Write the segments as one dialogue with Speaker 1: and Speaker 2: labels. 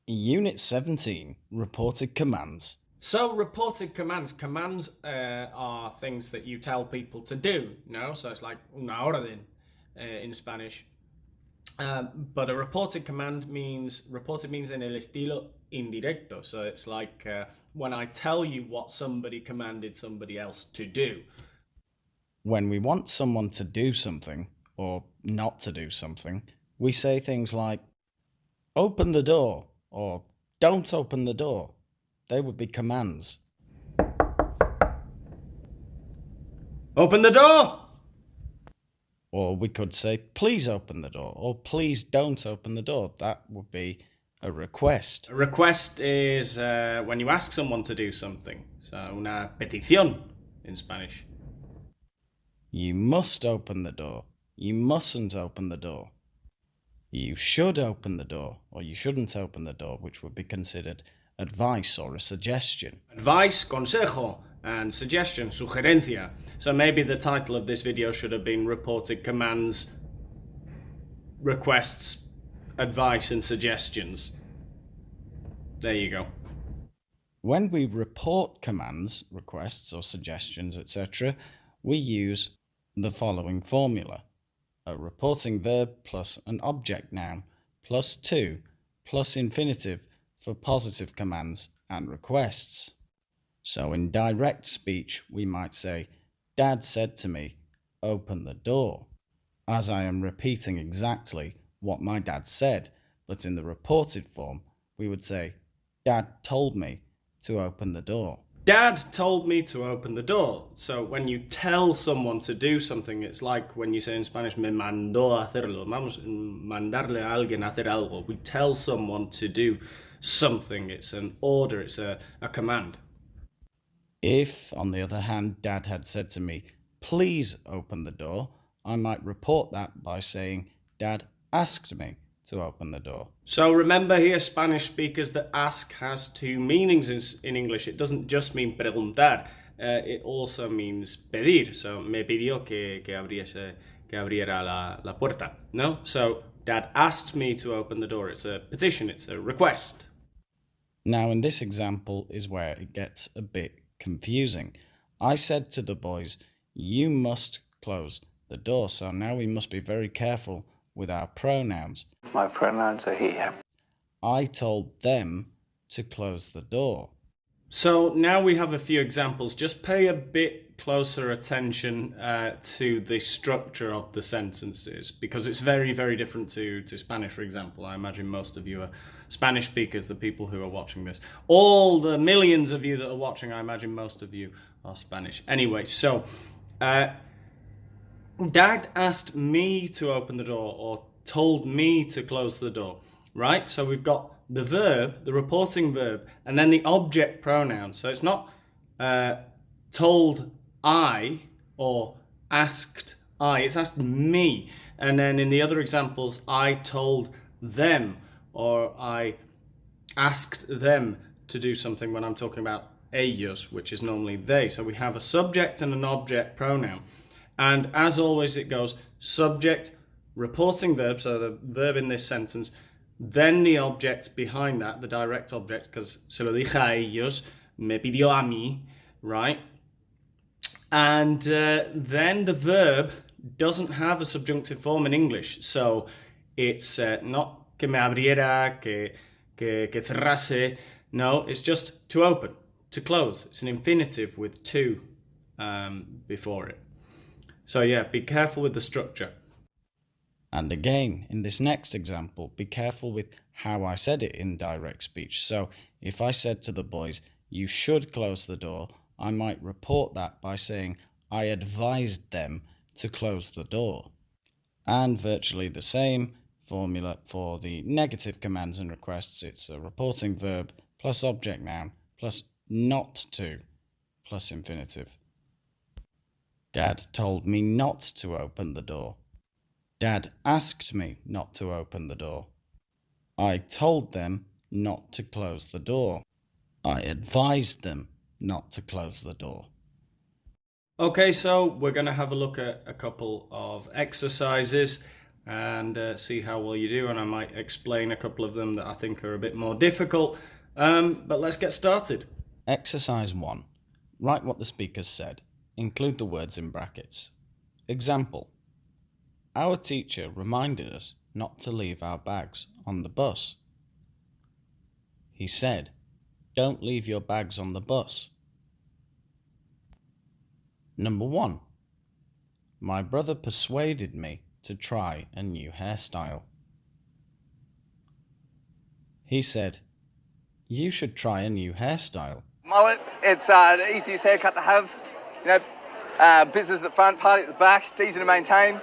Speaker 1: Unit 17, Reported Commands.
Speaker 2: So reported commands. Commands are things that you tell people to do, no? So it's like una orden in Spanish. But a reported command means en el estilo indirecto. So it's like when I tell you what somebody commanded somebody else to do.
Speaker 1: When we want someone to do something, or not to do something, we say things like, open the door, or don't open the door. They would be commands.
Speaker 2: Open the door!
Speaker 1: Or we could say, please open the door, or please don't open the door. That would be a request.
Speaker 2: A request is when you ask someone to do something. So una petición in Spanish.
Speaker 1: You must open the door. You mustn't open the door. You should open the door, or you shouldn't open the door, which would be considered advice or a suggestion.
Speaker 2: Advice, consejo, and suggestion, sugerencia. So maybe the title of this video should have been Reported Commands, Requests, Advice and Suggestions. There you go.
Speaker 1: When we report commands, requests or suggestions, etc., we use the following formula. A reporting verb plus an object noun plus 2 plus infinitive for positive commands and requests. So in direct speech, we might say, Dad said to me, open the door, as I am repeating exactly what my dad said, but in the reported form, we would say, Dad told me to open the door.
Speaker 2: Dad told me to open the door. So when you tell someone to do something, it's like when you say in Spanish, me mandó a hacerlo. Vamos mandarle a alguien a hacer algo. We tell someone to do something. It's an order. It's a command.
Speaker 1: If, on the other hand, Dad had said to me, please open the door, I might report that by saying, Dad asked me to open the door.
Speaker 2: So remember here, Spanish speakers, that ask has two meanings in English. It doesn't just mean preguntar. It also means pedir. So me pidió que abriera la puerta. No? So Dad asked me to open the door. It's a petition. It's a request.
Speaker 1: Now in this example is where it gets a bit confusing. I said to the boys, you must close the door. So now we must be very careful with our pronouns.
Speaker 3: My pronouns are he, him.
Speaker 1: I told them to close the door.
Speaker 2: So now we have a few examples. Just pay a bit closer attention to the structure of the sentences, because it's very, very different to Spanish, for example. I imagine most of you are Spanish speakers, the people who are watching this. All the millions of you that are watching, I imagine most of you are Spanish. Anyway, so Dad asked me to open the door, or told me to close the door, right? So we've got the verb, the reporting verb, and then the object pronoun. So it's not told I or asked I, it's asked me. And then in the other examples, I told them, or I asked them to do something when I'm talking about ellos, which is normally they. So we have a subject and an object pronoun. And as always, it goes subject, reporting verb, so the verb in this sentence, then the object behind that, the direct object, because se lo dije a ellos, me pidió a mí, right? And then the verb doesn't have a subjunctive form in English, so it's not que me abriera, que cerrase. No, it's just to open, to close. It's an infinitive with to before it. So yeah, be careful with the structure.
Speaker 1: And again, in this next example, be careful with how I said it in direct speech. So if I said to the boys, you should close the door, I might report that by saying, I advised them to close the door. And virtually the same formula for the negative commands and requests. It's a reporting verb plus object noun plus not to plus infinitive. Dad told me not to open the door. Dad asked me not to open the door. I told them not to close the door. I advised them not to close the door.
Speaker 2: Okay, so we're going to have a look at a couple of exercises. and see how well you do, and I might explain a couple of them that I think are a bit more difficult. But let's get started.
Speaker 1: Exercise 1. Write what the speaker said. Include the words in brackets. Example. Our teacher reminded us not to leave our bags on the bus. He said, "Don't leave your bags on the bus." Number 1. My brother persuaded me to try a new hairstyle. He said, "You should try a new hairstyle."
Speaker 4: Mullet, it's the easiest haircut to have. You know, business at the front, party at the back. It's easy to maintain.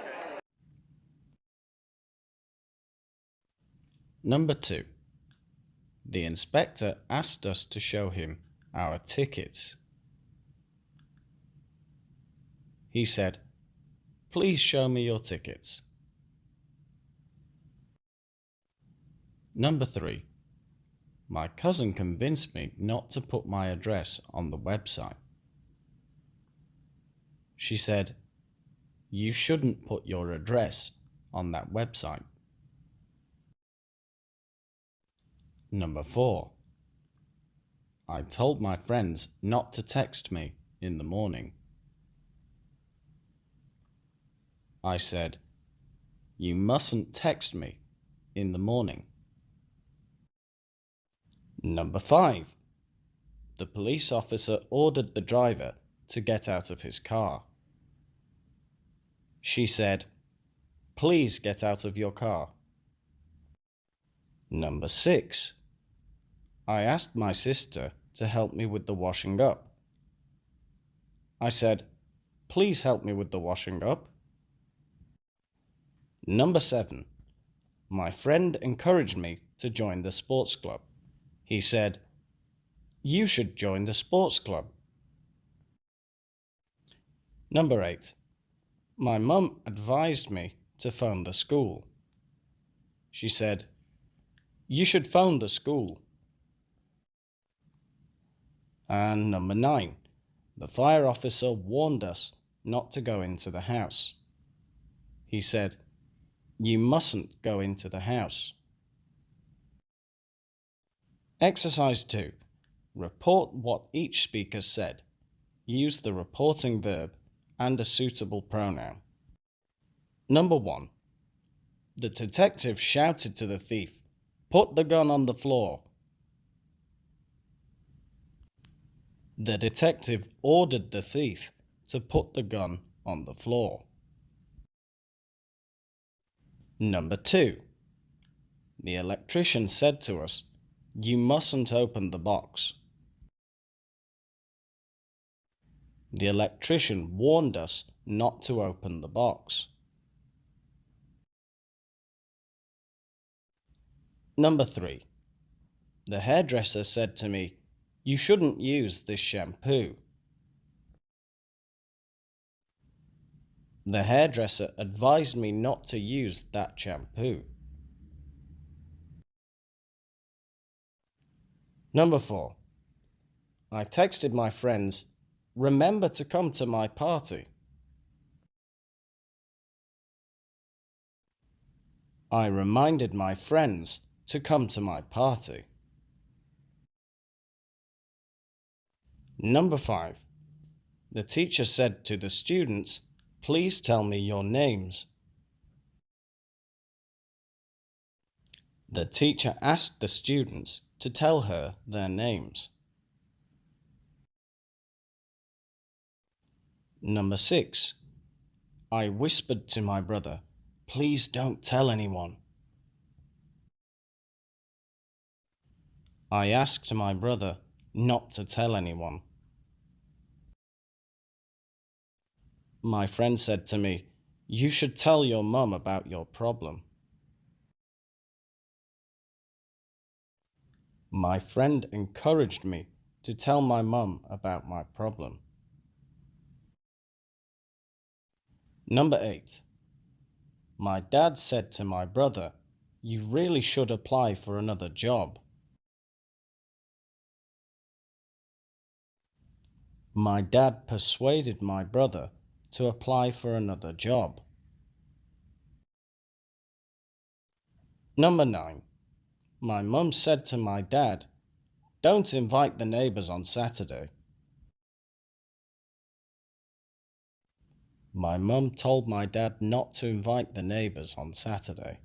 Speaker 1: Number 2. The inspector asked us to show him our tickets. He said, "Please show me your tickets." Number 3. My cousin convinced me not to put my address on the website. She said, "You shouldn't put your address on that website." Number 4. I told my friends not to text me in the morning. I said, "You mustn't text me in the morning." Number 5. The police officer ordered the driver to get out of his car. She said, "Please get out of your car." Number 6. I asked my sister to help me with the washing up. I said, "Please help me with the washing up." Number 7. My friend encouraged me to join the sports club. He said, "You should join the sports club." Number 8. My mum advised me to phone the school. She said, "You should phone the school." And number 9. The fire officer warned us not to go into the house. He said, "You mustn't go into the house." Exercise 2. Report what each speaker said. Use the reporting verb and a suitable pronoun. Number 1. The detective shouted to the thief, "Put the gun on the floor." The detective ordered the thief to put the gun on the floor. Number 2. The electrician said to us, "You mustn't open the box." The electrician warned us not to open the box. Number 3. The hairdresser said to me, "You shouldn't use this shampoo." The hairdresser advised me not to use that shampoo. Number 4. I texted my friends, "Remember to come to my party." I reminded my friends to come to my party. Number 5. The teacher said to the students, "Please tell me your names." The teacher asked the students to tell her their names. Number 6. I whispered to my brother, "Please don't tell anyone." I asked my brother not to tell anyone. My friend said to me, "You should tell your mum about your problem." My friend encouraged me to tell my mum about my problem. Number 8. My dad said to my brother, "You really should apply for another job." My dad persuaded my brother to apply for another job. Number 9. My mum said to my dad, "Don't invite the neighbours on Saturday." My mum told my dad not to invite the neighbours on Saturday.